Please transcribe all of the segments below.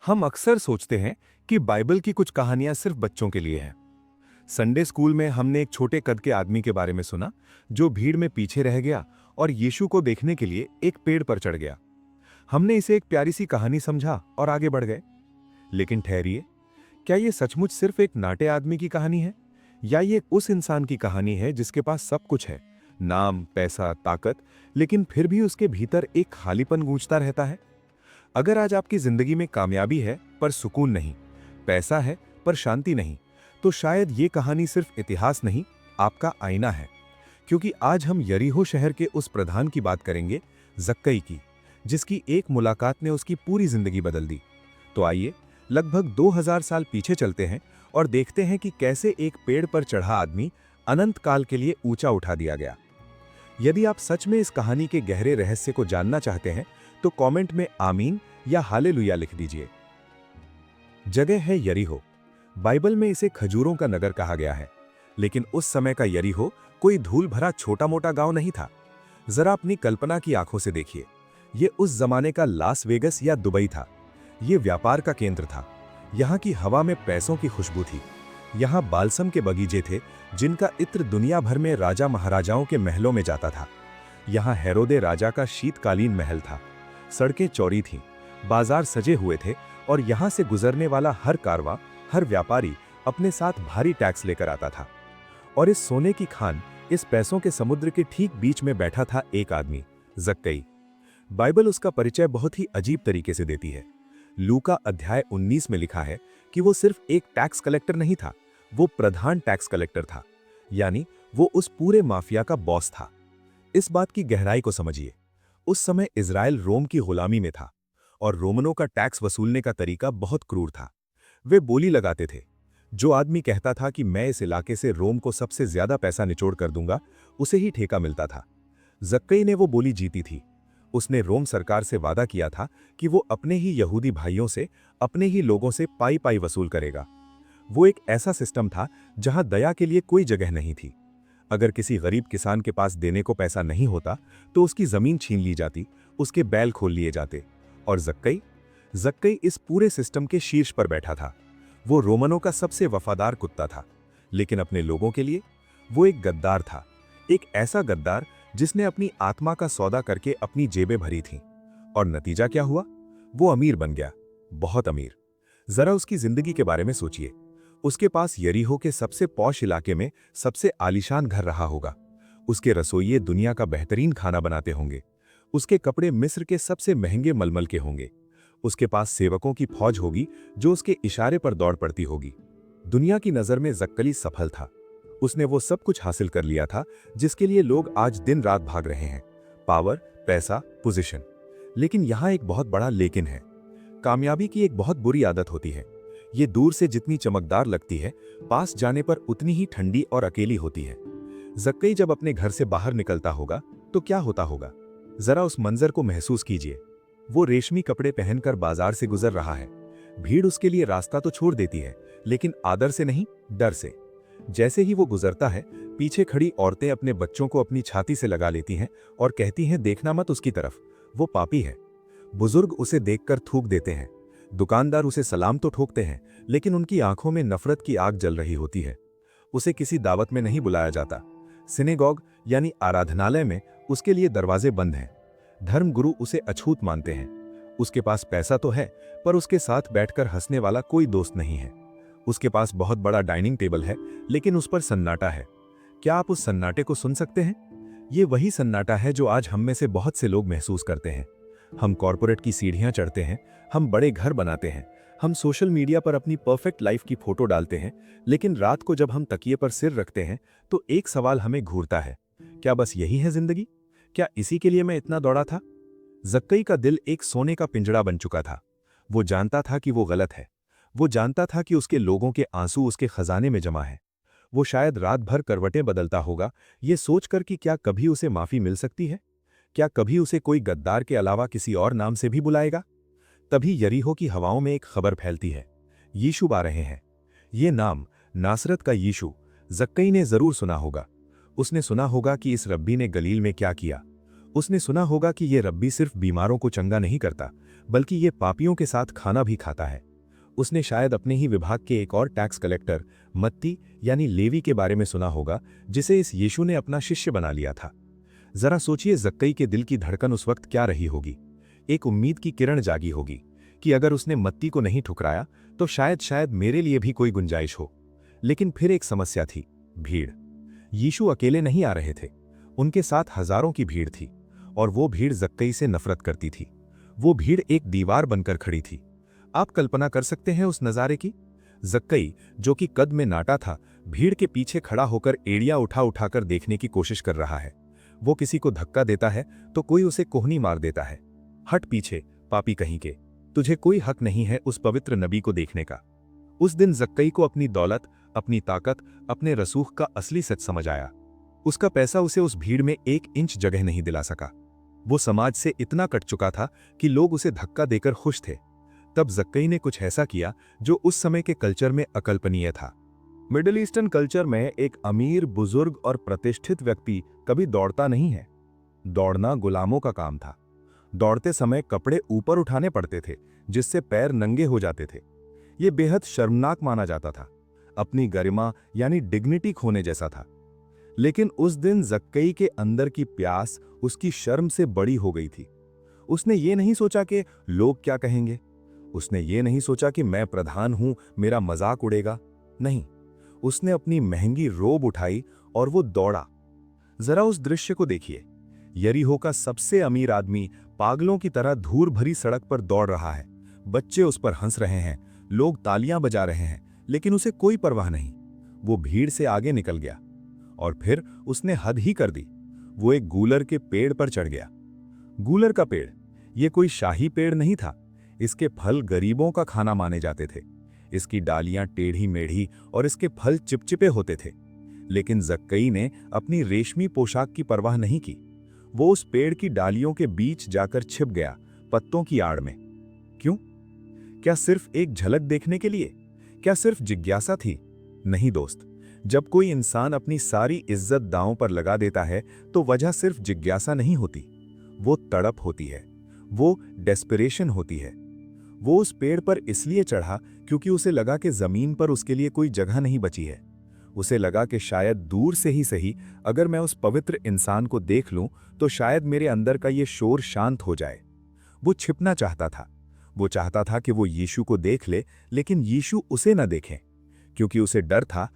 हम अक्सर सोचते हैं कि बाइबल की कुछ कहानियां सिर्फ बच्चों के लिए हैं। संडे स्कूल में हमने एक छोटे कद के आदमी के बारे में सुना जो भीड़ में पीछे रह गया और यीशु को देखने के लिए एक पेड़ पर चढ़ गया। हमने इसे एक प्यारी सी कहानी समझा और आगे बढ़ गए। लेकिन ठहरिए, क्या ये सचमुच सिर्फ एक नाटे आदमी की कहानी है या ये उस इंसान की कहानी है जिसके पास सब कुछ है, नाम, पैसा, ताकत, लेकिन फिर भी उसके भीतर एक खालीपन गूंजता रहता है? अगर आज आपकी जिंदगी में कामयाबी है पर सुकून नहीं, पैसा है पर शांति नहीं, तो शायद ये कहानी सिर्फ इतिहास नहीं, आपका आईना है। क्योंकि आज हम यरीहो शहर के उस प्रधान की बात करेंगे, जक्कई की, जिसकी एक मुलाकात ने उसकी पूरी जिंदगी बदल दी। तो आइए लगभग 2000 साल पीछे चलते हैं और देखते हैं कि कैसे एक पेड़ पर चढ़ा आदमी अनंत काल के लिए ऊंचा उठा दिया गया। यदि आप सच में इस कहानी के गहरे रहस्य को जानना चाहते हैं तो कमेंट में आमीन या हालेलुया लिख दीजिए। जगह है यरीहो। बाइबल में इसे खजूरों का नगर कहा गया है, लेकिन उस समय का यरीहो कोई धूल भरा छोटा मोटा गांव नहीं था। जरा अपनी कल्पना की आंखों से देखिए, ये उस जमाने का लास वेगस या दुबई था। ये व्यापार का केंद्र था। यहाँ की हवा में पैसों की खुशबू थी। यहाँ बालसम के बगीचे थे जिनका इत्र दुनिया भर में राजा महाराजाओं के महलों में जाता था। यहाँ हेरोदे राजा का शीतकालीन महल था। सड़कें चौड़ी थीं, बाजार सजे हुए थे और यहाँ से गुजरने वाला हर कारवां, हर व्यापारी अपने साथ भारी टैक्स लेकर आता था। और इस सोने की खान, इस पैसों के समुद्र के ठीक बीच में बैठा था एक आदमी, जक्कई। बाइबल उसका परिचय बहुत ही अजीब तरीके से देती है। लूका अध्याय 19 में लिखा है कि वो सिर्फ एक टैक्स कलेक्टर नहीं था, वो प्रधान टैक्स कलेक्टर था। यानी वो उस पूरे माफिया का बॉस था। इस बात की गहराई को समझिए। उस समय इजराइल रोम की गुलामी में था और रोमनों का टैक्स वसूलने का तरीका बहुत क्रूर था। वे बोली लगाते थे। जो आदमी कहता था कि मैं इस इलाके से रोम को सबसे ज्यादा पैसा निचोड़ कर दूंगा, उसे ही ठेका मिलता था। जक्कई ने वो बोली जीती थी। उसने रोम सरकार से वादा किया था कि वो अपने ही यहूदी भाइयों से, अपने ही लोगों से पाई पाई वसूल करेगा। वो एक ऐसा सिस्टम था जहां दया के लिए कोई जगह नहीं थी। अगर किसी गरीब किसान के पास देने को पैसा नहीं होता तो उसकी जमीन छीन ली जाती, उसके बैल खोल लिए जाते। और जक्कई इस पूरे सिस्टम के शीर्ष पर बैठा था। वो रोमनों का सबसे वफादार कुत्ता था, लेकिन अपने लोगों के लिए वो एक गद्दार था। एक ऐसा गद्दार जिसने अपनी आत्मा का सौदा करके अपनी जेबें भरी थीं। और नतीजा क्या हुआ? वो अमीर बन गया, बहुत अमीर। जरा उसकी जिंदगी के बारे में सोचिए। उसके पास यरीहो के सबसे पॉश इलाके में सबसे आलीशान घर रहा होगा। उसके रसोइये दुनिया का बेहतरीन खाना बनाते होंगे। उसके कपड़े मिस्र के सबसे महंगे मलमल के होंगे। उसके पास सेवकों की फौज होगी जो उसके इशारे पर दौड़ पड़ती होगी। दुनिया की नजर में जक्कई सफल था। उसने वो सब कुछ हासिल कर लिया था जिसके लिए लोग आज दिन रात भाग रहे हैं, पावर, पैसा, पोजीशन। लेकिन यहां एक बहुत बड़ा लेकिन है। कामयाबी की एक बहुत बुरी आदत होती है। ये दूर से जितनी चमकदार लगती है, पास जाने पर उतनी ही ठंडी और अकेली होती है। जक्कई जब अपने घर से बाहर निकलता होगा तो क्या होता होगा? जरा उस मंजर को महसूस कीजिए। वो रेशमी कपड़े पहनकर बाजार से गुजर रहा है। भीड़ उसके लिए रास्ता तो छोड़ देती है, लेकिन आदर से नहीं, डर से। जैसे ही वो गुजरता है, पीछे खड़ी औरतें अपने बच्चों को अपनी छाती से लगा लेती हैं और कहती हैं, देखना मत उसकी तरफ, वो पापी है। बुजुर्ग उसे देखकर थूक देते हैं। दुकानदार उसे सलाम तो ठोकते हैं, लेकिन उनकी आंखों में नफरत की आग जल रही होती है। उसे किसी दावत में नहीं बुलाया जाता। सिनेगॉग यानी आराधनालय में उसके लिए दरवाजे बंद हैं। धर्मगुरु उसे अछूत मानते हैं। उसके पास पैसा तो है, पर उसके साथ बैठकर हंसने वाला कोई दोस्त नहीं है। उसके पास बहुत बड़ा डाइनिंग टेबल है, लेकिन उस पर सन्नाटा है। क्या आप उस सन्नाटे को सुन सकते हैं? ये वही सन्नाटा है जो आज हम में से बहुत से लोग महसूस करते हैं। हम कॉर्पोरेट की सीढ़ियां चढ़ते हैं, हम बड़े घर बनाते हैं, हम सोशल मीडिया पर अपनी परफेक्ट लाइफ की फोटो डालते हैं, लेकिन रात को जब हम तकिए पर सिर रखते हैं तो एक सवाल हमें घूरता है, क्या बस यही है जिंदगी? क्या इसी के लिए मैं इतना दौड़ा था? जक्कई का दिल एक सोने का पिंजड़ा बन चुका था। वो जानता था कि वो गलत है। वो जानता था कि उसके लोगों के आंसू उसके खजाने में जमा है। वो शायद रात भर करवटें बदलता होगा, ये सोचकर कि क्या कभी उसे माफी मिल सकती है, क्या कभी उसे कोई गद्दार के अलावा किसी और नाम से भी बुलाएगा। तभी यरीहो की हवाओं में एक खबर फैलती है, यीशु आ रहे हैं। ये नाम, नासरत का यीशु, जक्कई ने जरूर सुना होगा। उसने सुना होगा कि इस रब्बी ने गलील में क्या किया। उसने सुना होगा कि ये रब्बी सिर्फ बीमारों को चंगा नहीं करता, बल्कि ये पापियों के साथ खाना भी खाता है। उसने शायद अपने ही विभाग के एक और टैक्स कलेक्टर मत्ती यानी लेवी के बारे में सुना होगा, जिसे इस यीशु ने अपना शिष्य बना लिया था। जरा सोचिए जक्कई के दिल की धड़कन उस वक्त क्या रही होगी। एक उम्मीद की किरण जागी होगी कि अगर उसने मत्ती को नहीं ठुकराया तो शायद मेरे लिए भी कोई गुंजाइश हो। लेकिन फिर एक समस्या थी, भीड़। यीशु अकेले नहीं आ रहे थे, उनके साथ हजारों की भीड़ थी, और वो भीड़ जक्कई से नफरत करती थी। वो भीड़ एक दीवार बनकर खड़ी थी। आप कल्पना कर सकते हैं उस नज़ारे की। जक्कई, जो कि कद में नाटा था, भीड़ के पीछे खड़ा होकर एड़ियां उठा उठाकर देखने की कोशिश कर रहा है। वो किसी को धक्का देता है तो कोई उसे कोहनी मार देता है। हट पीछे, पापी कहीं के, तुझे कोई हक नहीं है उस पवित्र नबी को देखने का। उस दिन जक्कई को अपनी दौलत, अपनी ताकत, अपने रसूख का असली सच समझ आया। उसका पैसा उसे उस भीड़ में 1 इंच जगह नहीं दिला सका। वो समाज से इतना कट चुका था कि लोग उसे धक्का देकर खुश थे। तब जक्कई ने कुछ ऐसा किया जो उस समय के कल्चर में अकल्पनीय था। मिडिल ईस्टर्न कल्चर में एक अमीर, बुजुर्ग और प्रतिष्ठित व्यक्ति कभी दौड़ता नहीं है। दौड़ना गुलामों का काम था। दौड़ते समय कपड़े ऊपर उठाने पड़ते थे, जिससे पैर नंगे हो जाते थे। ये बेहद शर्मनाक माना जाता था, अपनी गरिमा यानी डिग्निटी खोने जैसा था। लेकिन उस दिन जक्कई के अंदर की प्यास उसकी शर्म से बड़ी हो गई थी। उसने ये नहीं सोचा कि लोग क्या कहेंगे, उसने ये नहीं सोचा कि मैं प्रधान हूं, मेरा मजाक उड़ेगा। नहीं, उसने अपनी महंगी रोब उठाई और वो दौड़ा। जरा उस दृश्य को देखिए। यरीहो का सबसे अमीर आदमी पागलों की तरह धूल भरी सड़क पर दौड़ रहा है। बच्चे उस पर हंस रहे हैं, लोग तालियां बजा रहे हैं, लेकिन उसे कोई परवाह नहीं। वो भीड़ से आगे निकल गया और फिर उसने हद ही कर दी। वो एक गूलर के पेड़ पर चढ़ गया। गूलर का पेड़, ये कोई शाही पेड़ नहीं था। इसके फल गरीबों का खाना माने जाते थे। इसकी डालियां टेढ़ी मेढ़ी और इसके फल चिपचिपे होते थे। लेकिन जक्कई ने अपनी रेशमी पोशाक की परवाह नहीं की। वो उस पेड़ की डालियों के बीच जाकर छिप गया, पत्तों की आड़ में। क्यों? क्या सिर्फ एक झलक देखने के लिए? क्या सिर्फ जिज्ञासा थी? नहीं दोस्त, जब कोई इंसान अपनी सारी इज्जत दांव पर लगा देता है तो वजह सिर्फ जिज्ञासा नहीं होती, वो तड़प होती है, वो डेस्परेशन होती है। वो उस पेड़ पर इसलिए चढ़ा क्योंकि उसे लगा कि जमीन पर उसके लिए कोई जगह नहीं बची है। उसे लगा कि शायद दूर से ही सही, अगर मैं उस पवित्र इंसान को देख लूं तो शायद मेरे अंदर का ये शोर शांत हो जाए। वो छिपना चाहता था। वो चाहता था कि वो यीशु को देख ले, लेकिन यीशु उसे न देखें, क्योंकि उसे डर था,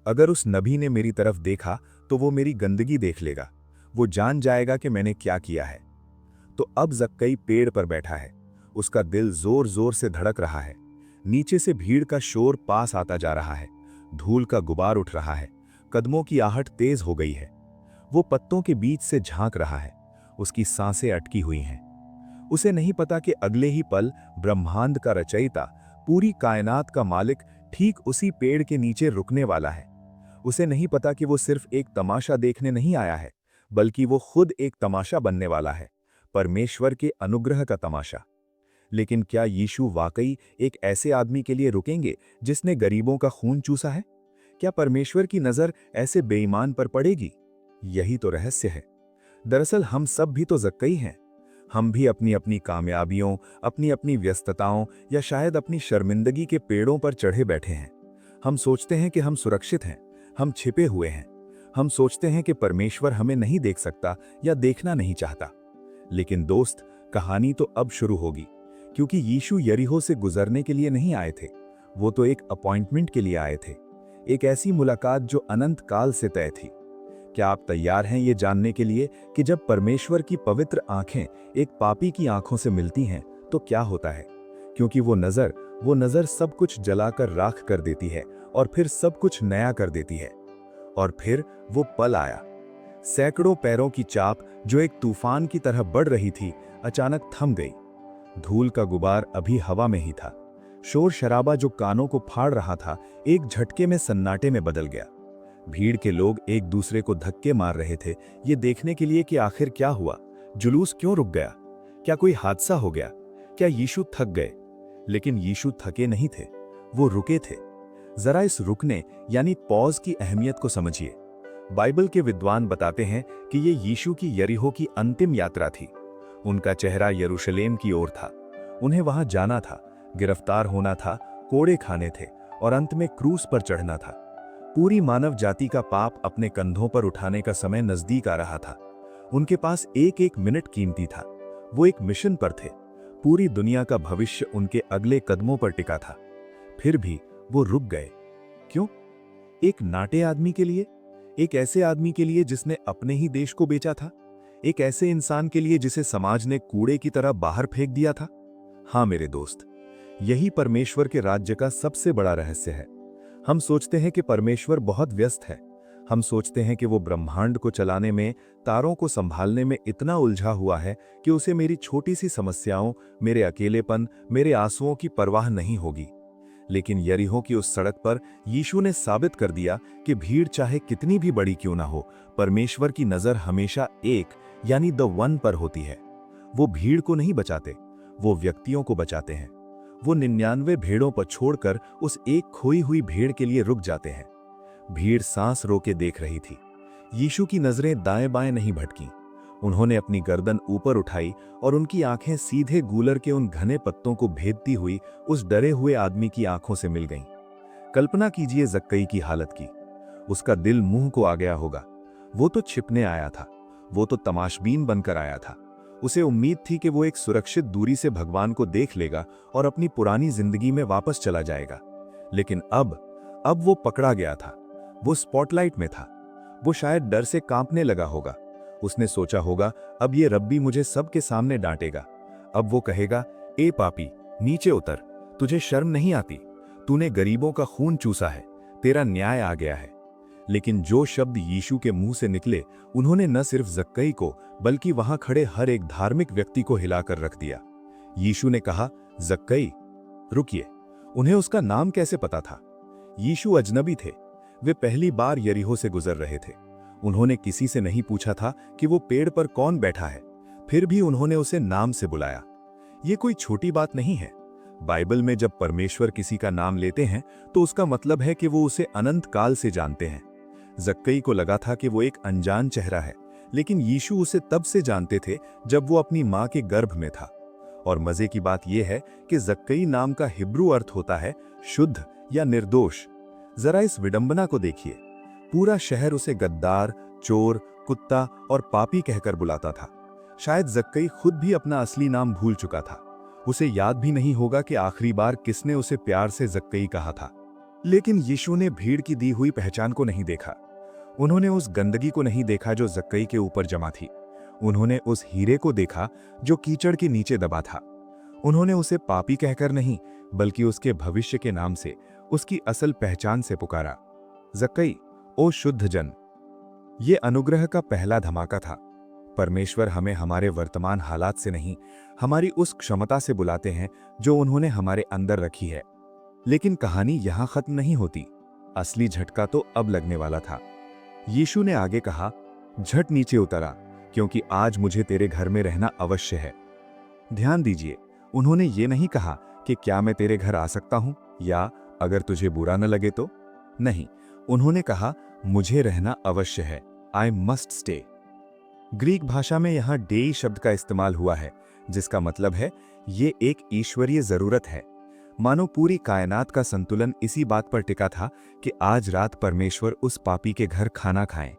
अगर उस नबी ने मेरी तरफ देखा तो वो मेरी गंदगी देख लेगा, वो जान जाएगा कि मैंने क्या किया है। तो अब जक्कई पेड़ पर बैठा है, उसका दिल जोर जोर से धड़क रहा है। नीचे से भीड़ का शोर पास आता जा रहा है, धूल का गुबार उठ रहा है, कदमों की आहट तेज हो गई है। वो पत्तों के बीच से झांक रहा है, उसकी सांसें अटकी हुई हैं। उसे नहीं पता कि अगले ही पल ब्रह्मांड का रचयिता, पूरी कायनात का मालिक ठीक उसी पेड़ के नीचे रुकने वाला है। उसे नहीं पता कि वो सिर्फ एक तमाशा देखने नहीं आया है, बल्कि वो खुद एक तमाशा बनने वाला है, परमेश्वर के अनुग्रह का तमाशा। लेकिन क्या यीशु वाकई एक ऐसे आदमी के लिए रुकेंगे जिसने गरीबों का खून चूसा है? क्या परमेश्वर की नजर ऐसे बेईमान पर पड़ेगी? यही तो रहस्य है। दरअसल हम सब भी तो जक्कई हैं। हम भी अपनी अपनी कामयाबियों, अपनी अपनी व्यस्तताओं या शायद अपनी शर्मिंदगी के पेड़ों पर चढ़े बैठे हैं। हम सोचते हैं कि हम सुरक्षित हैं, हम छिपे हुए हैं। हम सोचते हैं कि परमेश्वर हमें नहीं देख सकता या देखना नहीं चाहता। लेकिन दोस्त, कहानी तो अब शुरू होगी, क्योंकि यीशु यरीहो से गुजरने के लिए नहीं आए थे। वो तो एक अपॉइंटमेंट के लिए आए थे, एक ऐसी मुलाकात जो अनंत काल से तय थी। क्या आप तैयार हैं ये जानने के लिए कि जब परमेश्वर की पवित्र आंखें एक पापी की आंखों से मिलती हैं तो क्या होता है? क्योंकि वो नजर सब कुछ जलाकर राख कर देती है और फिर सब कुछ नया कर देती है। और फिर वो पल आया। सैकड़ों पैरों की चाप जो एक तूफान की तरह बढ़ रही थी, अचानक थम गई। धूल का गुबार अभी हवा में ही था। शोर शराबा जो कानों को फाड़ रहा था, एक झटके में सन्नाटे में बदल गया। भीड़ के लोग एक दूसरे को धक्के मार रहे थे, ये देखने के लिए कि आखिर क्या हुआ, जुलूस क्यों रुक गया, क्या कोई हादसा हो गया, क्या यीशु थक गए? लेकिन यीशु थके नहीं थे, वो रुके थे। जरा इस रुकने यानी पॉज की अहमियत को समझिए। बाइबल के विद्वान बताते हैं कि ये यीशु की यरीहो की अंतिम यात्रा थी। उनका चेहरा यरूशलेम की ओर था। उन्हें वहां जाना था, गिरफ्तार होना था, कोड़े खाने थे और अंत में क्रूस पर चढ़ना था। पूरी मानव जाति का पाप अपने कंधों पर उठाने का समय नजदीक आ रहा था। उनके पास एक एक मिनट कीमती था। वो एक मिशन पर थे। पूरी दुनिया का भविष्य उनके अगले कदमों पर टिका था। फिर भी वो रुक गए। क्यों? एक नाटे आदमी के लिए? एक ऐसे आदमी के लिए जिसने अपने ही देश को बेचा था? एक ऐसे इंसान के लिए जिसे समाज ने कूड़े की तरह बाहर फेंक दिया था? हाँ मेरे दोस्त, यही परमेश्वर के राज्य का सबसे बड़ा रहस्य है। हम सोचते हैं कि परमेश्वर बहुत व्यस्त है। हम सोचते हैं कि वो ब्रह्मांड को चलाने में, तारों को संभालने में इतना उलझा हुआ है कि उसे मेरी छोटी सी समस्याओं, मेरे अकेलेपन, मेरे आंसुओं की परवाह नहीं होगी। लेकिन यरीहो की उस सड़क पर यीशु ने साबित कर दिया कि भीड़ चाहे कितनी भी बड़ी क्यों ना हो, परमेश्वर की नजर हमेशा एक यानी द वन पर होती है। वो भीड़ को नहीं बचाते, वो व्यक्तियों को बचाते हैं। वो 99 भेड़ों पर छोड़कर उस एक खोई हुई भेड़ के लिए रुक जाते हैं। भीड़ सांस रोके देख रही थी। यीशु की नजरें दाएं बाएं नहीं भटकी। उन्होंने अपनी गर्दन ऊपर उठाई और उनकी आंखें सीधे गूलर के उन घने पत्तों को भेदती हुई उस डरे हुए आदमी की आंखों से मिल गईं। कल्पना कीजिए जक्कई की हालत की। उसका दिल मुंह को आ गया होगा। वो तो छिपने आया था, वो तो तमाशबीन बनकर आया था। उसे उम्मीद थी कि वो एक सुरक्षित दूरी से भगवान को देख लेगा और अपनी पुरानी जिंदगी में वापस चला जाएगा। लेकिन अब वो पकड़ा गया था। वो स्पॉटलाइट में था। वो शायद डर से कांपने लगा होगा। उसने सोचा होगा, अब ये रब्बी मुझे सबके सामने डांटेगा। अब वो कहेगा, ए पापी, नीचे उतर, तुझे शर्म नहीं आती? तूने गरीबों का खून चूसा है, तेरा न्याय आ गया है। लेकिन जो शब्द यीशु के मुंह से निकले, उन्होंने न सिर्फ जक्कई को बल्कि वहां खड़े हर एक धार्मिक व्यक्ति को हिलाकर रख दिया। यीशु ने कहा, जक्कई, रुकिए। उन्हें उसका नाम कैसे पता था? यीशु अजनबी थे। वे पहली बार यरीहो से गुजर रहे थे। उन्होंने किसी से नहीं पूछा था कि वो पेड़ पर कौन बैठा है। फिर भी उन्होंने उसे नाम से बुलाया। ये कोई छोटी बात नहीं है। बाइबल में जब परमेश्वर किसी का नाम लेते हैं तो उसका मतलब है कि वो उसे अनंत काल से जानते हैं। जक्कई को लगा था कि वो एक अनजान चेहरा है, लेकिन यीशु उसे तब से जानते थे जब वो अपनी मां के गर्भ में था। और मजे की बात यह है कि जक्कई नाम का हिब्रू अर्थ होता है शुद्ध या निर्दोष। जरा इस विडंबना को देखिए। पूरा शहर उसे गद्दार, चोर, कुत्ता और पापी कहकर बुलाता था। शायद जक्कई खुद भी अपना असली नाम भूल चुका था। उसे याद भी नहीं होगा कि आखिरी बार किसने उसे प्यार से जक्कई कहा था। लेकिन यीशु ने भीड़ की दी हुई पहचान को नहीं देखा। उन्होंने उस गंदगी को नहीं देखा जो जक्कई के ऊपर जमा थी। उन्होंने उस हीरे को देखा जो कीचड़ के नीचे दबा था। उन्होंने उसे पापी कहकर नहीं, बल्कि उसके भविष्य के नाम से, उसकी असल पहचान से पुकारा। जक्कई, ओ शुद्ध जन। ये अनुग्रह का पहला धमाका था। परमेश्वर हमें हमारे वर्तमान हालात से नहीं, हमारी उस क्षमता से बुलाते हैं जो उन्होंने हमारे अंदर रखी है। लेकिन कहानी यहां खत्म नहीं होती। असली झटका तो अब लगने वाला था। यीशु ने आगे कहा, झट नीचे उतरा, क्योंकि आज मुझे तेरे घर में रहना अवश्य है। ध्यान दीजिए, उन्होंने ये नहीं कहा कि क्या मैं तेरे घर आ सकता हूं या अगर तुझे बुरा न लगे तो। नहीं, उन्होंने कहा, मुझे रहना अवश्य है। I must stay. ग्रीक भाषा में यहां डेई शब्द का इस्तेमाल हुआ है, जिसका मतलब है ये एक ईश्वरीय जरूरत है। मानो पूरी कायनात का संतुलन इसी बात पर टिका था कि आज रात परमेश्वर उस पापी के घर खाना खाएं।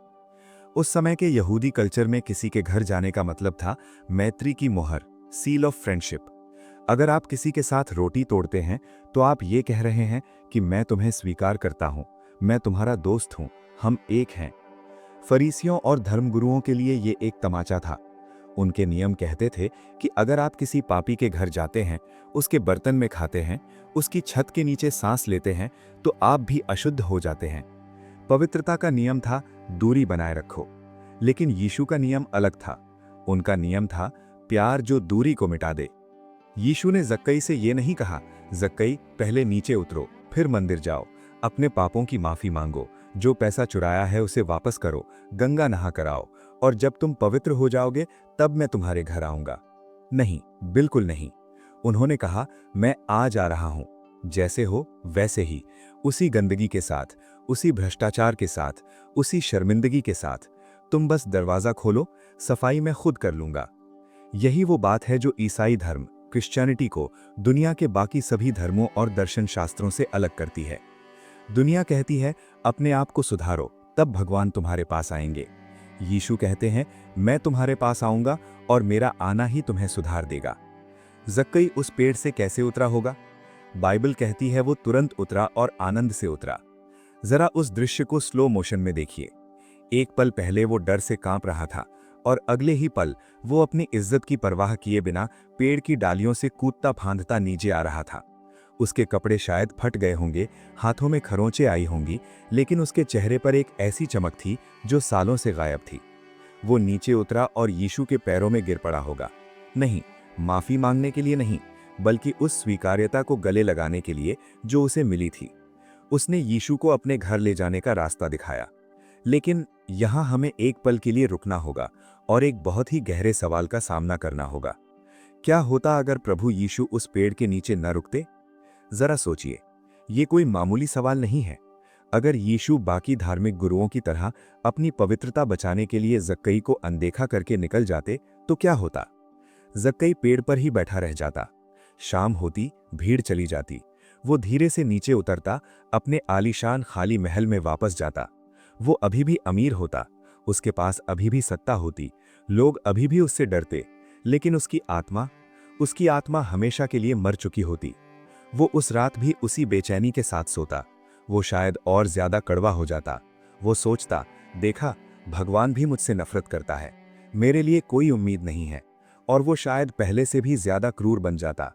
उस समय के यहूदी कल्चर में किसी के घर जाने का मतलब था मैत्री की मोहर, सील ऑफ फ्रेंडशिप। अगर आप किसी के साथ रोटी तोड़ते हैं तो आप ये कह रहे हैं कि मैं तुम्हें स्वीकार करता हूं, मैं तुम्हारा दोस्त हूं, हम एक हैं। फरीसियों और धर्मगुरुओं के लिए ये एक तमाचा था। उनके नियम कहते थे कि अगर आप किसी पापी के घर जाते हैं, उसके बर्तन में खाते हैं, उसकी छत के नीचे सांस लेते हैं, तो आप भी अशुद्ध हो जाते हैं। पवित्रता का नियम था दूरी बनाए रखो। लेकिन यीशु का नियम अलग था। उनका नियम था प्यार जो दूरी को मिटा दे। यीशु ने जक्कई से ये नहीं कहा, जक्कई पहले नीचे उतरो, फिर मंदिर जाओ, अपने पापों की माफी मांगो, जो पैसा चुराया है उसे वापस करो, गंगा नहा कर आओ, और जब तुम पवित्र हो जाओगे तब मैं तुम्हारे घर आऊंगा। नहीं, बिल्कुल नहीं। उन्होंने कहा, मैं आज आ रहा हूं, जैसे हो वैसे ही, उसी गंदगी के साथ, उसी भ्रष्टाचार के साथ, उसी शर्मिंदगी के साथ। तुम बस दरवाजा खोलो, सफाई मैं खुद कर लूंगा। यही वो बात है जो ईसाई धर्म, क्रिश्चियनिटी को दुनिया के बाकी सभी धर्मों और दर्शन शास्त्रों से अलग करती है। दुनिया कहती है अपने आप को सुधारो, तब भगवान तुम्हारे पास आएंगे। यीशु कहते हैं मैं तुम्हारे पास आऊंगा और मेरा आना ही तुम्हें सुधार देगा। जक्कई उस पेड़ से कैसे उतरा होगा? बाइबल कहती है वो तुरंत उतरा और आनंद से उतरा। जरा उस दृश्य को स्लो मोशन में देखिए। एक पल पहले वो डर से कांप रहा था और अगले ही पल वो अपनी इज्जत की परवाह किए बिना पेड़ की डालियों से कूदता फांदता नीचे आ रहा था। उसके कपड़े शायद फट गए होंगे, हाथों में खरोंचें आई होंगी, लेकिन उसके चेहरे पर एक ऐसी चमक थी जो सालों से गायब थी। वो नीचे उतरा और यीशु के पैरों में गिर पड़ा होगा। नहीं, माफी मांगने के लिए नहीं, बल्कि उस स्वीकार्यता को गले लगाने के लिए जो उसे मिली थी। उसने यीशु को अपने घर ले जाने का रास्ता दिखाया। लेकिन यहां हमें एक पल के लिए रुकना होगा और एक बहुत ही गहरे सवाल का सामना करना होगा। क्या होता अगर प्रभु यीशु उस पेड़ के नीचे न रुकते? जरा सोचिए, ये कोई मामूली सवाल नहीं है। अगर यीशु बाकी धार्मिक गुरुओं की तरह अपनी पवित्रता बचाने के लिए जक्कई को अनदेखा करके निकल जाते तो क्या होता? जक्कई पेड़ पर ही बैठा रह जाता। शाम होती, भीड़ चली जाती। वो धीरे से नीचे उतरता, अपने आलीशान खाली महल में वापस जाता। वो अभी भी अमीर होता, उसके पास अभी भी सत्ता होती, लोग अभी भी उससे डरते, लेकिन उसकी आत्मा हमेशा के लिए मर चुकी होती। वो उस रात भी उसी बेचैनी के साथ सोता। वो शायद और ज्यादा कड़वा हो जाता। वो सोचता, देखा, भगवान भी मुझसे नफरत करता है, मेरे लिए कोई उम्मीद नहीं है। और वो शायद पहले से भी ज्यादा क्रूर बन जाता।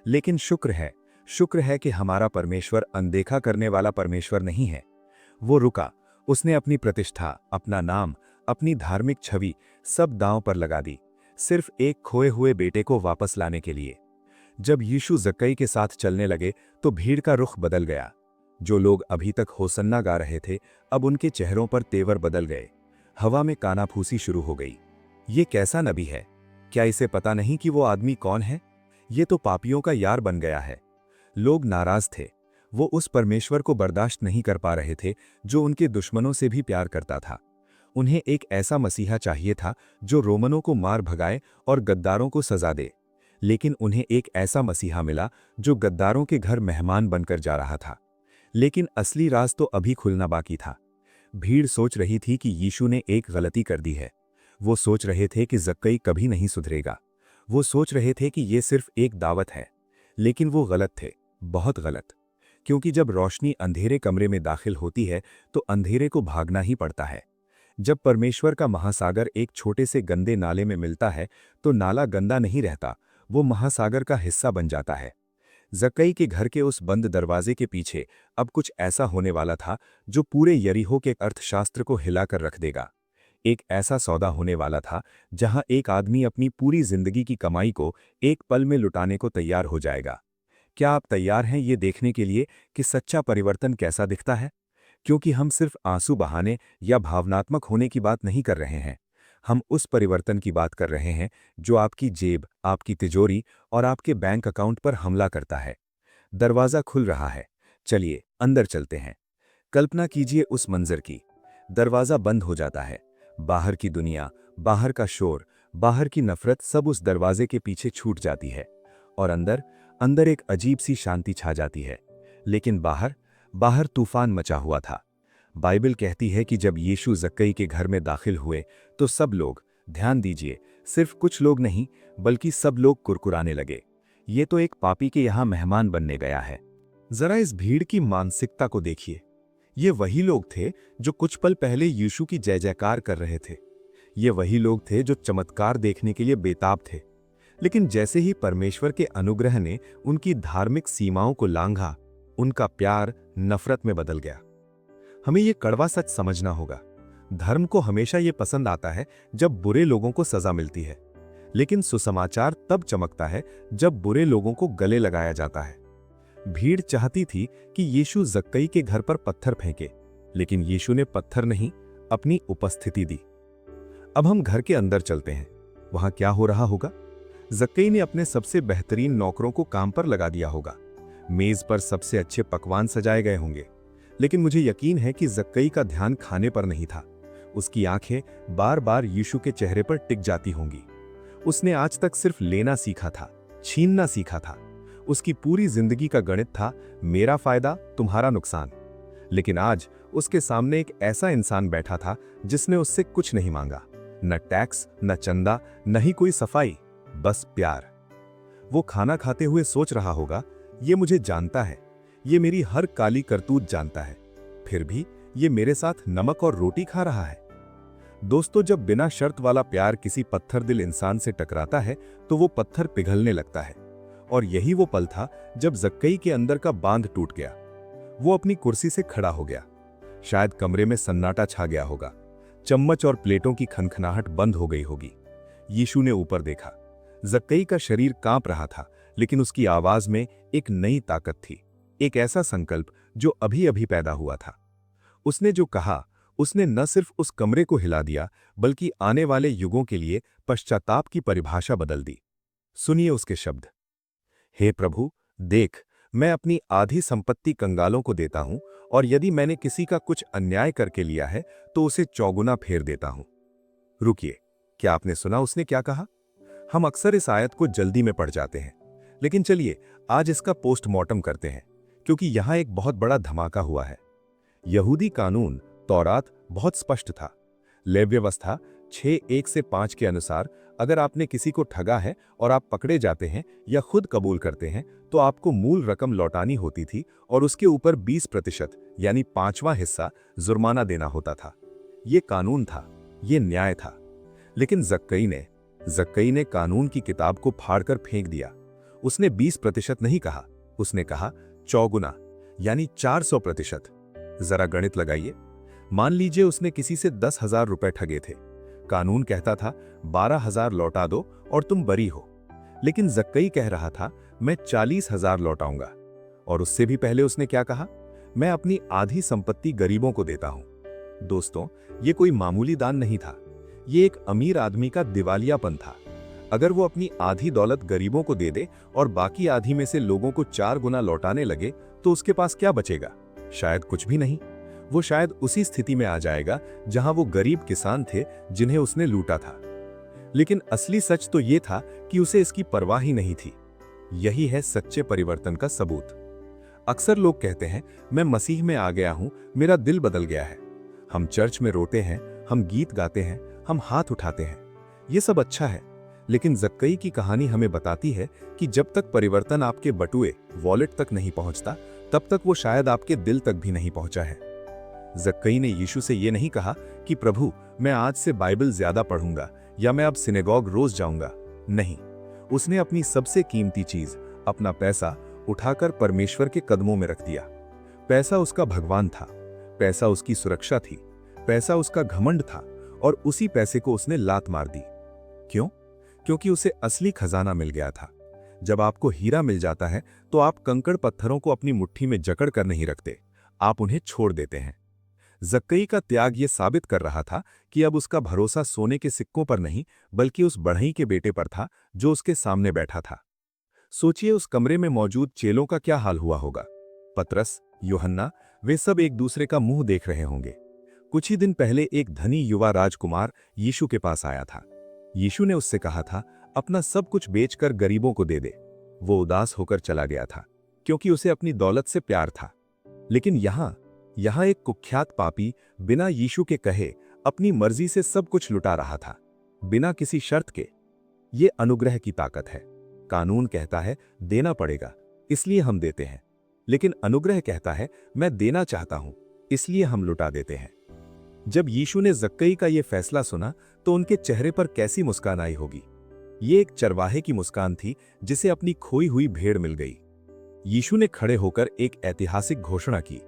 लेकिन शुक्र है कि हमारा परमेश्वर अनदेखा करने वाला परमेश्वर नहीं है। वो रुका, उसने अपनी प्रतिष्ठा, अपना नाम, अपनी धार्मिक छवि सब दांव पर लगा दी, सिर्फ एक खोए हुए बेटे को वापस लाने के लिए। जब यीशु जक्कई के साथ चलने लगे तो भीड़ का रुख बदल गया। जो लोग अभी तक होसन्ना गा रहे थे, अब उनके चेहरों पर तेवर बदल गए। हवा में कानाफूसी शुरू हो गई। ये कैसा नबी है? क्या इसे पता नहीं कि वो आदमी कौन है? ये तो पापियों का यार बन गया है। लोग नाराज थे। वो उस परमेश्वर को बर्दाश्त नहीं कर पा रहे थे जो उनके दुश्मनों से भी प्यार करता था। उन्हें एक ऐसा मसीहा चाहिए था जो रोमनों को मार भगाए और गद्दारों को सजा दे। लेकिन उन्हें एक ऐसा मसीहा मिला जो गद्दारों के घर मेहमान बनकर जा रहा था। लेकिन असली राज तो अभी खुलना बाकी था। भीड़ सोच रही थी कि यीशु ने एक गलती कर दी है। वो सोच रहे थे कि जक्कई कभी नहीं सुधरेगा। वो सोच रहे थे कि ये सिर्फ एक दावत है। लेकिन वो गलत थे, बहुत गलत। क्योंकि जब रोशनी अंधेरे कमरे में दाखिल होती है तो अंधेरे को भागना ही पड़ता है। जब परमेश्वर का महासागर एक छोटे से गंदे नाले में मिलता है तो नाला गंदा नहीं रहता, वो महासागर का हिस्सा बन जाता है। जक्कई के घर के उस बंद दरवाजे के पीछे अब कुछ ऐसा होने वाला था जो पूरे यरीहो के अर्थशास्त्र को हिलाकर रख देगा। एक ऐसा सौदा होने वाला था जहां एक आदमी अपनी पूरी जिंदगी की कमाई को एक पल में लुटाने को तैयार हो जाएगा। क्या आप तैयार हैं ये देखने के लिए कि सच्चा परिवर्तन कैसा दिखता है? क्योंकि हम सिर्फ आंसू बहाने या भावनात्मक होने की बात नहीं कर रहे हैं। हम उस परिवर्तन की बात कर रहे हैं जो आपकी जेब, आपकी तिजोरी और आपके बैंक अकाउंट पर हमला करता है। दरवाजा खुल रहा है, चलिए अंदर चलते हैं। कल्पना कीजिए उस मंजर की। दरवाजा बंद हो जाता है। बाहर की दुनिया, बाहर का शोर, बाहर की नफरत सब उस दरवाजे के पीछे छूट जाती है और अंदर एक अजीब सी शांति छा जाती है। लेकिन बाहर तूफान मचा हुआ था। बाइबल कहती है कि जब यीशु जक्कई के घर में दाखिल हुए तो सब लोग, ध्यान दीजिए, सिर्फ कुछ लोग नहीं बल्कि सब लोग कुरकुराने लगे। ये तो एक पापी के यहां मेहमान बनने गया है। जरा इस भीड़ की मानसिकता को देखिए। ये वही लोग थे जो कुछ पल पहले यीशु की जय जयकार कर रहे थे। ये वही लोग थे जो चमत्कार देखने के लिए बेताब थे। लेकिन जैसे ही परमेश्वर के अनुग्रह ने उनकी धार्मिक सीमाओं को लांघा, उनका प्यार नफरत में बदल गया। हमें ये कड़वा सच समझना होगा। धर्म को हमेशा ये पसंद आता है जब बुरे लोगों को सजा मिलती है, लेकिन सुसमाचार तब चमकता है जब बुरे लोगों को गले लगाया जाता है। भीड़ चाहती थी कि यीशु जक्कई के घर पर पत्थर फेंके, लेकिन यीशु ने पत्थर नहीं, अपनी उपस्थिति दी। अब हम घर के अंदर चलते हैं। वहां क्या हो रहा होगा? जक्कई ने अपने सबसे बेहतरीन नौकरों को काम पर लगा दिया होगा। मेज पर सबसे अच्छे पकवान सजाए गए होंगे। लेकिन मुझे यकीन है कि जक्कई का ध्यान खाने पर नहीं था। उसकी आंखें बार बार यीशु के चेहरे पर टिक जाती होंगी। उसने आज तक सिर्फ लेना सीखा था, छीनना सीखा था। उसकी पूरी जिंदगी का गणित था मेरा फायदा तुम्हारा नुकसान। लेकिन आज उसके सामने एक ऐसा इंसान बैठा था जिसने उससे कुछ नहीं मांगा, न टैक्स, न चंदा, न ही कोई सफाई, बस प्यार। वो खाना खाते हुए सोच रहा होगा, ये मुझे जानता है, ये मेरी हर काली करतूत जानता है, फिर भी ये मेरे साथ नमक और रोटी खा रहा है। दोस्तों, जब बिना शर्त वाला प्यार किसी पत्थर दिल इंसान से टकराता है तो वो पत्थर पिघलने लगता है। और यही वो पल था जब जक्कई के अंदर का बांध टूट गया। वो अपनी कुर्सी से खड़ा हो गया। शायद कमरे में सन्नाटा छा गया होगा। चम्मच और प्लेटों की खनखनाहट बंद हो गई होगी। यीशु ने ऊपर देखा। जक्कई का शरीर कांप रहा था, लेकिन उसकी आवाज में एक नई ताकत थी, एक ऐसा संकल्प जो अभी अभी पैदा हुआ था। उसने जो कहा, उसने न सिर्फ उस कमरे को हिला दिया, बल्कि आने वाले युगों के लिए पश्चाताप की परिभाषा बदल दी। सुनिए उसके शब्द। हे प्रभु, देख, मैं अपनी आधी संपत्ति कंगालों को देता हूं, और यदि मैंने किसी का कुछ अन्याय करके लिया है तो उसे चौगुना फेर देता हूं। रुकिए, क्या आपने सुना उसने क्या कहा? हम अक्सर इस आयत को जल्दी में पढ़ जाते हैं, लेकिन चलिए आज इसका पोस्टमार्टम करते हैं, क्योंकि यहां एक बहुत बड़ा धमाका हुआ है। यहूदी कानून तौरात बहुत स्पष्ट था। लेव्य व्यवस्था 6:1 से 5 के अनुसार अगर आपने किसी को ठगा है और आप पकड़े जाते हैं या खुद कबूल करते हैं तो आपको मूल रकम लौटानी होती थी और उसके ऊपर 20% यानी 5वां हिस्सा जुर्माना देना होता था। ये कानून था, ये न्याय था। लेकिन जक्कई ने कानून की किताब को फाड़कर फेंक दिया। उसने 20% नहीं कहा, उसने कहा चौगुना, यानी 400%। जरा गणित लगाइए। मान लीजिए उसने किसी से 10,000 रुपए ठगे थे। कानून कहता था 12,000 लौटा दो और तुम बरी हो। लेकिन जक्कई कह रहा था मैं 40,000 लौटाऊंगा। और उससे भी पहले उसने क्या कहा? मैं अपनी आधी संपत्ति गरीबों को देता हूं। दोस्तों, ये कोई मामूली दान नहीं था, ये एक अमीर आदमी का दिवालियापन था। अगर वो अपनी आधी दौलत गरीबों को दे दे और बाकी आधी में से लोगों को 4 गुना लौटाने लगे तो उसके पास क्या बचेगा? शायद कुछ भी नहीं। वो शायद उसी स्थिति में आ जाएगा जहां वो गरीब किसान थे जिन्हें उसने लूटा था। लेकिन असली सच तो ये था कि उसे इसकी परवाह ही नहीं थी। यही है सच्चे परिवर्तन का सबूत। अक्सर लोग कहते हैं मैं मसीह में आ गया हूं, मेरा दिल बदल गया है। हम चर्च में रोते हैं, हम गीत गाते हैं, हम हाथ उठाते हैं। ये सब अच्छा है, लेकिन जक्कई की कहानी हमें बताती है कि जब तक परिवर्तन आपके बटुए वॉलेट तक नहीं पहुंचता, तब तक वो शायद आपके दिल तक भी नहीं पहुंचा है। जक्कई ने यीशु से ये नहीं कहा कि प्रभु, मैं आज से बाइबल ज्यादा पढ़ूंगा या मैं अब सिनेगॉग रोज जाऊंगा। नहीं, उसने अपनी सबसे कीमती चीज, अपना पैसा उठाकर परमेश्वर के कदमों में रख दिया। पैसा उसका भगवान था, पैसा उसकी सुरक्षा थी, पैसा उसका घमंड था, और उसी पैसे को उसने लात मार दी। क्यों? क्योंकि उसे असली खजाना मिल गया था। जब आपको हीरा मिल जाता है तो आप कंकड़ पत्थरों को अपनी मुट्ठी में जकड़ कर नहीं रखते, आप उन्हें छोड़ देते हैं। जक्कई का त्याग ये साबित कर रहा था कि अब उसका भरोसा सोने के सिक्कों पर नहीं, बल्कि उस बढ़ई के बेटे पर था जो उसके सामने बैठा था। सोचिए उस कमरे में मौजूद चेलों का क्या हाल हुआ होगा। पतरस, यूहन्ना, वे सब एक दूसरे का मुंह देख रहे होंगे। कुछ ही दिन पहले एक धनी युवा राजकुमार यीशु के पास आया था। यीशु ने उससे कहा था अपना सब कुछ बेचकर गरीबों को दे दे। वो उदास होकर चला गया था, क्योंकि उसे अपनी दौलत से प्यार था। लेकिन यहां एक कुख्यात पापी बिना यीशु के कहे अपनी मर्जी से सब कुछ लुटा रहा था, बिना किसी शर्त के। ये अनुग्रह की ताकत है। कानून कहता है देना पड़ेगा, इसलिए हम देते हैं। लेकिन अनुग्रह कहता है मैं देना चाहता हूं, इसलिए हम लुटा देते हैं। जब यीशु ने जक्कई का यह फैसला सुना तो उनके चेहरे पर कैसी मुस्कान आई होगी। ये एक चरवाहे की मुस्कान थी जिसे अपनी खोई हुई भेड़ मिल गई। यीशु ने खड़े होकर एक ऐतिहासिक घोषणा की,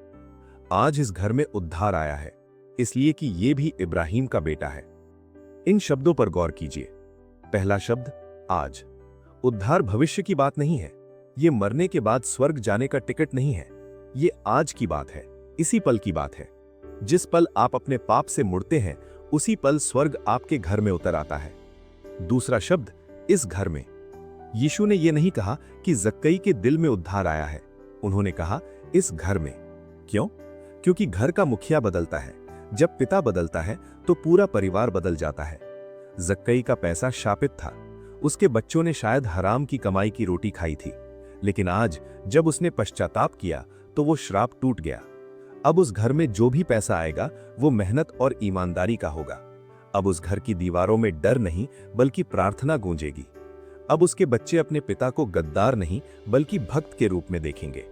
आज इस घर में उद्धार आया है, इसलिए कि ये भी इब्राहिम का बेटा है। इन शब्दों पर गौर कीजिए। पहला शब्द आज। उद्धार भविष्य की बात नहीं है, ये मरने के बाद स्वर्ग जाने का टिकट नहीं है। ये आज की बात है, इसी पल की बात है। जिस पल आप अपने पाप से मुड़ते हैं, उसी पल स्वर्ग आपके घर में उतर आता है। दूसरा शब्द इस घर में। यीशु ने यह नहीं कहा कि जक्कई के दिल में उद्धार आया है, उन्होंने कहा इस घर में। क्यों? क्योंकि घर का मुखिया बदलता है। जब पिता बदलता है तो पूरा परिवार बदल जाता है। जक्कई का पैसा शापित था, उसके बच्चों ने शायद हराम की कमाई की रोटी खाई थी, लेकिन आज जब उसने पश्चाताप किया तो वो श्राप टूट गया। अब उस घर में जो भी पैसा आएगा वो मेहनत और ईमानदारी का होगा। अब उस घर की दीवारों में डर नहीं बल्कि प्रार्थना गूंजेगी। अब उसके बच्चे अपने पिता को गद्दार नहीं बल्कि भक्त के रूप में देखेंगे।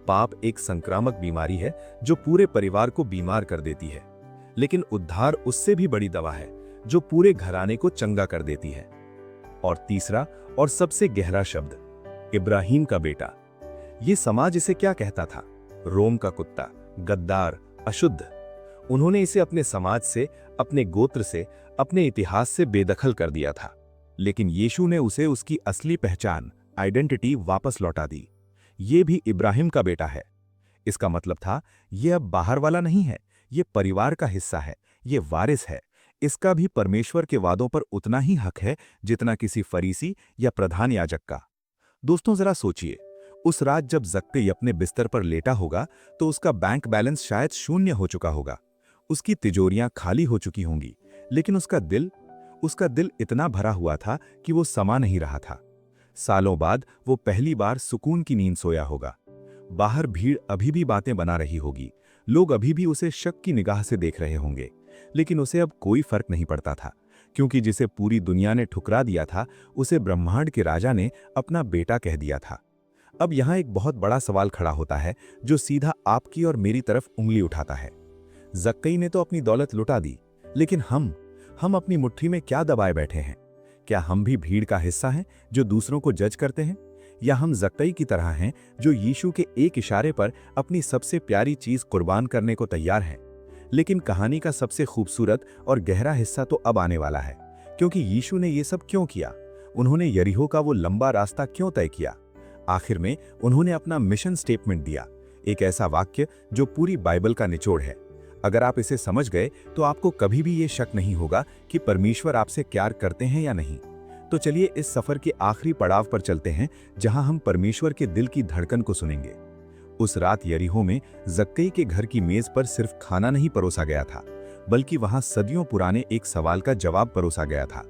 पाप एक संक्रामक बीमारी है जो पूरे परिवार को बीमार कर देती है, लेकिन उद्धार उससे भी बड़ी दवा है जो पूरे घराने को चंगा कर देती है। और तीसरा और सबसे गहरा शब्द, इब्राहिम का बेटा। ये समाज इसे क्या कहता था? रोम का कुत्ता, गद्दार, अशुद्ध। उन्होंने इसे अपने समाज से, अपने गोत्र से, अपने इतिहास से बेदखल कर दिया था। लेकिन यीशु ने उसे उसकी असली पहचान, आइडेंटिटी वापस लौटा दी। ये भी इब्राहिम का बेटा है। इसका मतलब था ये अब बाहर वाला नहीं है, ये परिवार का हिस्सा है, ये वारिस है। इसका भी परमेश्वर के वादों पर उतना ही हक है जितना किसी फरीसी या प्रधान याजक का। दोस्तों जरा सोचिए, उस रात जब जक्कई अपने बिस्तर पर लेटा होगा तो उसका बैंक बैलेंस शायद शून्य हो चुका होगा, उसकी तिजोरियां खाली हो चुकी होंगी, लेकिन उसका दिल इतना भरा हुआ था कि वो समा नहीं रहा था। सालों बाद वो पहली बार सुकून की नींद सोया होगा। बाहर भीड़ अभी भी बातें बना रही होगी, लोग अभी भी उसे शक की निगाह से देख रहे होंगे, लेकिन उसे अब कोई फर्क नहीं पड़ता था, क्योंकि जिसे पूरी दुनिया ने ठुकरा दिया था उसे ब्रह्मांड के राजा ने अपना बेटा कह दिया था। अब यहां एक बहुत बड़ा सवाल खड़ा होता है जो सीधा आपकी और मेरी तरफ उंगली उठाता है। जक्कई ने तो अपनी दौलत लुटा दी, लेकिन हम अपनी मुट्ठी में क्या दबाए बैठे हैं? क्या हम भी भीड़ का हिस्सा हैं जो दूसरों को जज करते हैं, या हम जक्कई की तरह हैं जो यीशु के एक इशारे पर अपनी सबसे प्यारी चीज कुर्बान करने को तैयार हैं? लेकिन कहानी का सबसे खूबसूरत और गहरा हिस्सा तो अब आने वाला है, क्योंकि यीशु ने ये सब क्यों किया? उन्होंने यरीहो का वो लंबा रास्ता क्यों तय किया? आखिर में उन्होंने अपना मिशन स्टेटमेंट दिया, एक ऐसा वाक्य जो पूरी बाइबल का निचोड़ है। अगर आप इसे समझ गए तो आपको कभी भी ये शक नहीं होगा कि परमेश्वर आपसे प्यार करते हैं या नहीं। तो चलिए इस सफर के आखिरी पड़ाव पर चलते हैं, जहां हम परमेश्वर के दिल की धड़कन को सुनेंगे। उस रात यरीहो में जक्कई के घर की मेज पर सिर्फ खाना नहीं परोसा गया था, बल्कि वहां सदियों पुराने एक सवाल का जवाब परोसा गया था।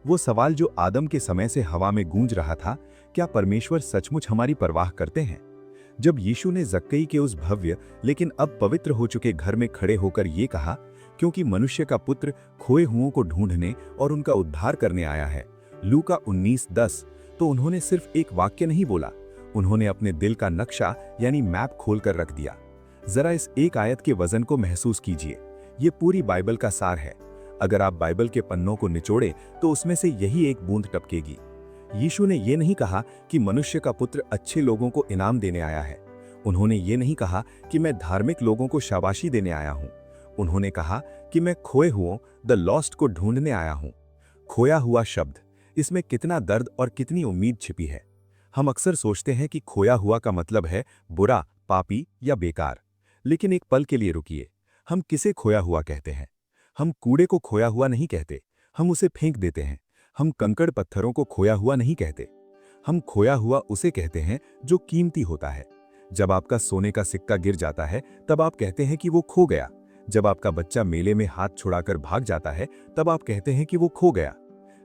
वो सवाल जो आदम के समय से हवा में गूंज रहा था, क्या परमेश्वर सचमुच हमारी परवाह करते हैं? जब यीशु ने जक्कई के उस भव्य लेकिन अब पवित्र हो चुके घर में खड़े होकर ये कहा, क्योंकि मनुष्य का पुत्र खोए हुओं को ढूंढने और उनका उद्धार करने आया है, लूका 19:10, तो उन्होंने सिर्फ एक वाक्य नहीं बोला, उन्होंने अपने दिल का नक्शा यानी मैप खोलकर रख दिया। जरा इस एक आयत के वजन को महसूस कीजिए, ये पूरी बाइबल का सार है। अगर आप बाइबल के पन्नों को निचोड़े तो उसमें से यही एक बूंद टपकेगी। यीशु ने यह नहीं कहा कि मनुष्य का पुत्र अच्छे लोगों को इनाम देने आया है। उन्होंने ये नहीं कहा कि मैं धार्मिक लोगों को शाबाशी देने आया हूं। उन्होंने कहा कि मैं खोए हुओं, द लॉस्ट को ढूंढने आया हूं। खोया हुआ शब्द, इसमें कितना दर्द और कितनी उम्मीद छिपी है। हम अक्सर सोचते हैं कि खोया हुआ का मतलब है बुरा, पापी या बेकार। लेकिन एक पल के लिए रुकिए, हम किसे खोया हुआ कहते हैं? हम कूड़े को खोया हुआ नहीं कहते, हम उसे फेंक देते हैं। हम कंकड़ पत्थरों को खोया हुआ नहीं कहते, हम खोया हुआ उसे कहते हैं जो कीमती होता है। जब आपका सोने का सिक्का गिर जाता है तब आप कहते हैं कि वो खो गया। जब आपका बच्चा मेले में हाथ छुड़ाकर भाग जाता है तब आप कहते हैं कि वो खो गया।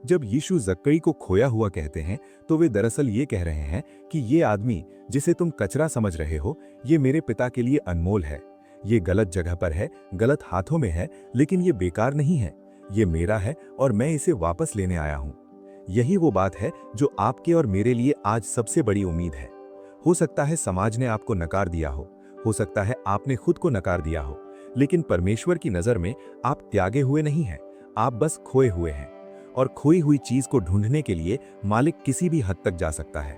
जब यीशु जक्कई को खोया हुआ कहते हैं तो वे दरअसल ये कह रहे हैं कि ये आदमी जिसे तुम कचरा समझ रहे हो, ये मेरे पिता के लिए अनमोल है। ये गलत जगह पर है, गलत हाथों में है, लेकिन ये बेकार नहीं है। ये मेरा है और मैं इसे वापस लेने आया हूं। यही वो बात है जो आपके और मेरे लिए आज सबसे बड़ी उम्मीद है। हो सकता है समाज ने आपको नकार दिया हो सकता है आपने खुद को नकार दिया हो, लेकिन परमेश्वर की नजर में आप त्यागे हुए नहीं हैं, आप बस खोए हुए हैं। और खोई हुई चीज को ढूंढने के लिए मालिक किसी भी हद तक जा सकता है।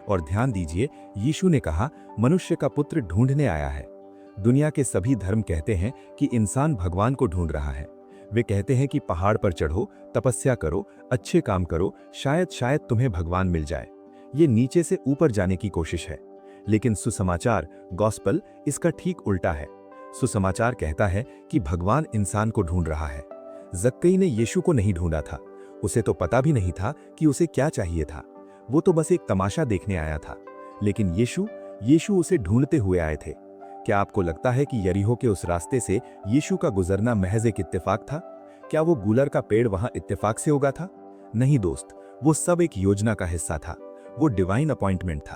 और ध्यान दीजिए, यीशु ने कहा मनुष्य का पुत्र ढूंढने आया है। दुनिया के सभी धर्म कहते हैं कि इंसान भगवान को ढूंढ रहा है। वे कहते हैं कि पहाड़ पर चढ़ो, तपस्या करो, अच्छे काम करो, शायद तुम्हें भगवान मिल जाए। ये नीचे से ऊपर जाने की कोशिश है। लेकिन सुसमाचार, गॉस्पल, इसका ठीक उल्टा है। सुसमाचार कहता है कि भगवान इंसान को ढूंढ रहा है। जक्कई ने यीशु को नहीं ढूंढा था, उसे तो पता भी नहीं था कि उसे क्या चाहिए था। वो तो बस एक तमाशा देखने आया था। लेकिन यीशु उसे ढूंढते हुए आए थे। क्या आपको लगता है कि यरीहो के उस रास्ते से यीशु का गुजरना महज एक इत्तेफाक था? क्या वो गूलर का पेड़ वहां इत्तेफाक से उगा था? नहीं दोस्त, वो सब एक योजना का हिस्सा था। वो डिवाइन अपॉइंटमेंट था।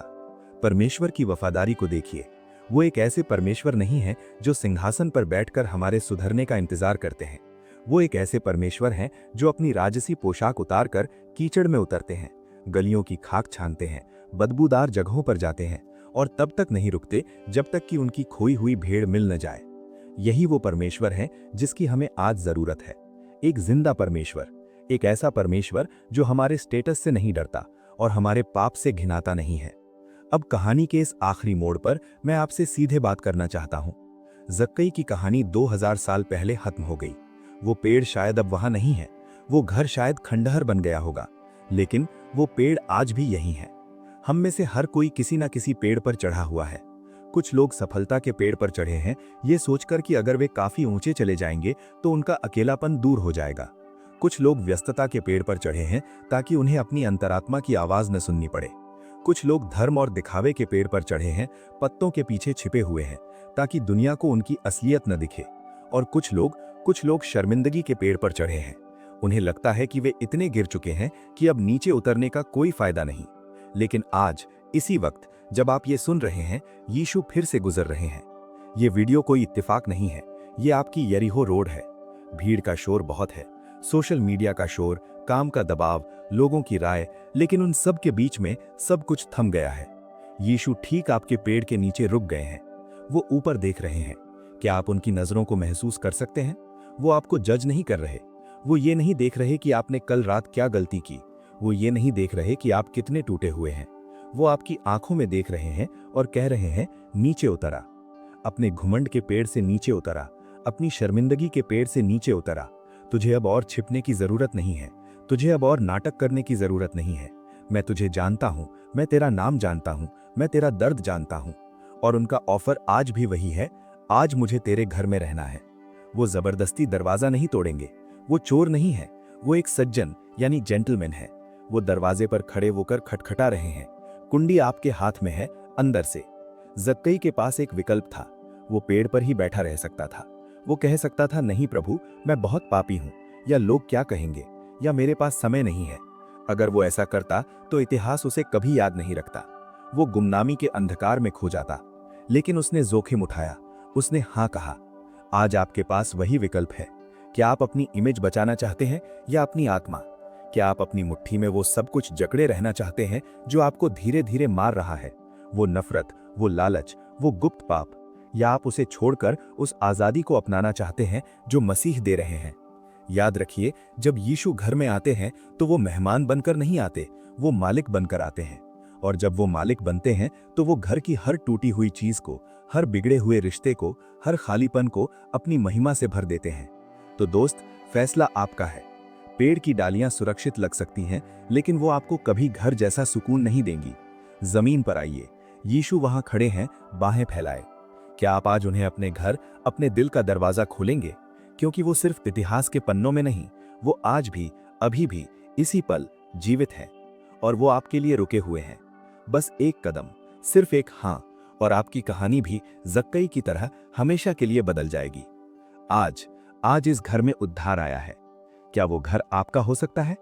परमेश्वर की वफादारी को देखिए। वो एक ऐसे परमेश्वर नहीं है जो सिंहासन पर बैठकर हमारे सुधरने का इंतजार करते हैं। वो एक ऐसे परमेश्वर हैं जो अपनी राजसी पोशाक उतारकर कीचड़ में उतरते हैं, गलियों की खाक छानते हैं, बदबूदार जगहों पर जाते हैं और तब तक नहीं रुकते जब तक कि उनकी खोई हुई भेड़ मिल न जाए। यही वो परमेश्वर है जिसकी हमें आज जरूरत है। एक जिंदा परमेश्वर, एक ऐसा परमेश्वर जो हमारे स्टेटस से नहीं डरता और हमारे पाप से घिनाता नहीं है। अब कहानी के इस आखिरी मोड़ पर मैं आपसे सीधे बात करना चाहता हूं। जक्कई की कहानी 2000 साल पहले खत्म हो गई। वो पेड़ शायद अब वहां नहीं है, वो घर शायद खंडहर बन गया होगा, लेकिन वो पेड़ आज भी यही है। हम में से हर कोई किसी न किसी पेड़ पर चढ़ा हुआ है। कुछ लोग सफलता के पेड़ पर चढ़े हैं, ये सोचकर कि अगर वे काफी ऊंचे चले जाएंगे तो उनका अकेलापन दूर हो जाएगा। कुछ लोग व्यस्तता के पेड़ पर चढ़े हैं ताकि उन्हें अपनी अंतरात्मा की आवाज न सुननी पड़े। कुछ लोग धर्म और दिखावे के पेड़ पर चढ़े हैं, पत्तों के पीछे छिपे हुए हैं ताकि दुनिया को उनकी असलियत न दिखे। और कुछ लोग शर्मिंदगी के पेड़ पर चढ़े हैं। उन्हें लगता है कि वे इतने गिर चुके हैं कि अब नीचे उतरने का कोई फायदा नहीं। लेकिन आज इसी वक्त जब आप ये सुन रहे हैं, यीशु फिर से गुजर रहे हैं। ये वीडियो कोई इत्तेफाक नहीं है, ये आपकी यरीहो रोड है। भीड़ का शोर बहुत है, सोशल मीडिया का शोर, काम का दबाव, लोगों की राय, लेकिन उन सब के बीच में सब कुछ थम गया है। यीशु ठीक आपके पेड़ के नीचे रुक गए हैं। वो ऊपर देख रहे हैं। क्या आप उनकी नजरों को महसूस कर सकते हैं? वो आपको जज नहीं कर रहे। वो ये नहीं देख रहे कि आपने कल रात क्या गलती की। वो ये नहीं देख रहे कि आप कितने टूटे हुए हैं। वो आपकी आंखों में देख रहे हैं और कह रहे हैं, नीचे उतरा। अपने घुमंड के पेड़ से नीचे उतरा, अपनी शर्मिंदगी के पेड़ से नीचे उतरा। तुझे अब और छिपने की जरूरत नहीं है, तुझे अब और नाटक करने की जरूरत नहीं है। मैं तुझे जानता हूं, मैं तेरा नाम जानता हूं, मैं तेरा दर्द जानता हूं। और उनका ऑफर आज भी वही है, आज मुझे तेरे घर में रहना है। वो जबरदस्ती दरवाजा नहीं तोड़ेंगे, वो चोर नहीं है, वो एक सज्जन यानी जेंटलमैन है। वो दरवाजे पर खड़े होकर खटखटा रहे हैं। कुंडी आपके हाथ में है, अंदर से। जक्कई के पास एक विकल्प था। वो पेड़ पर ही बैठा रह सकता था। वो कह सकता था, नहीं प्रभु, मैं बहुत पापी हूं, या लोग क्या कहेंगे, या मेरे पास समय नहीं है। अगर वो ऐसा करता तो इतिहास उसे कभी याद नहीं रखता। वो गुमनामी के अंधकार में खो जाता। लेकिन उसने जोखिम उठाया, उसने हाँ कहा। आज आपके पास वही विकल्प है। क्या आप अपनी इमेज बचाना चाहते हैं या अपनी आत्मा? क्या आप अपनी मुट्ठी में वो सब कुछ जकड़े रहना चाहते हैं जो आपको धीरे धीरे मार रहा है? वो नफरत, वो लालच, वो गुप्त पाप? या आप उसे छोड़कर उस आजादी को अपनाना चाहते हैं जो मसीह दे रहे हैं? याद रखिए, जब यीशु घर में आते हैं तो वो मेहमान बनकर नहीं आते, वो मालिक बनकर आते हैं। और जब वो मालिक बनते हैं तो वो घर की हर टूटी हुई चीज को, हर बिगड़े हुए रिश्ते को, हर खालीपन को अपनी महिमा से भर देते हैं। तो दोस्त, फैसला आपका है। पेड़ की डालियां सुरक्षित लग सकती हैं, लेकिन वो आपको कभी घर जैसा सुकून नहीं देंगी। जमीन पर आइए, यीशु वहां खड़े हैं, बाहें फैलाए। क्या आप आज उन्हें अपने घर, अपने दिल का दरवाजा खोलेंगे? क्योंकि वो सिर्फ इतिहास के पन्नों में नहीं, वो आज भी, अभी भी, इसी पल जीवित हैं। और वो आपके लिए रुके हुए हैं। बस एक कदम, सिर्फ एक हाँ, और आपकी कहानी भी जक्कई की तरह हमेशा के लिए बदल जाएगी। आज इस घर में उद्धार आया है। क्या वो घर आपका हो सकता है?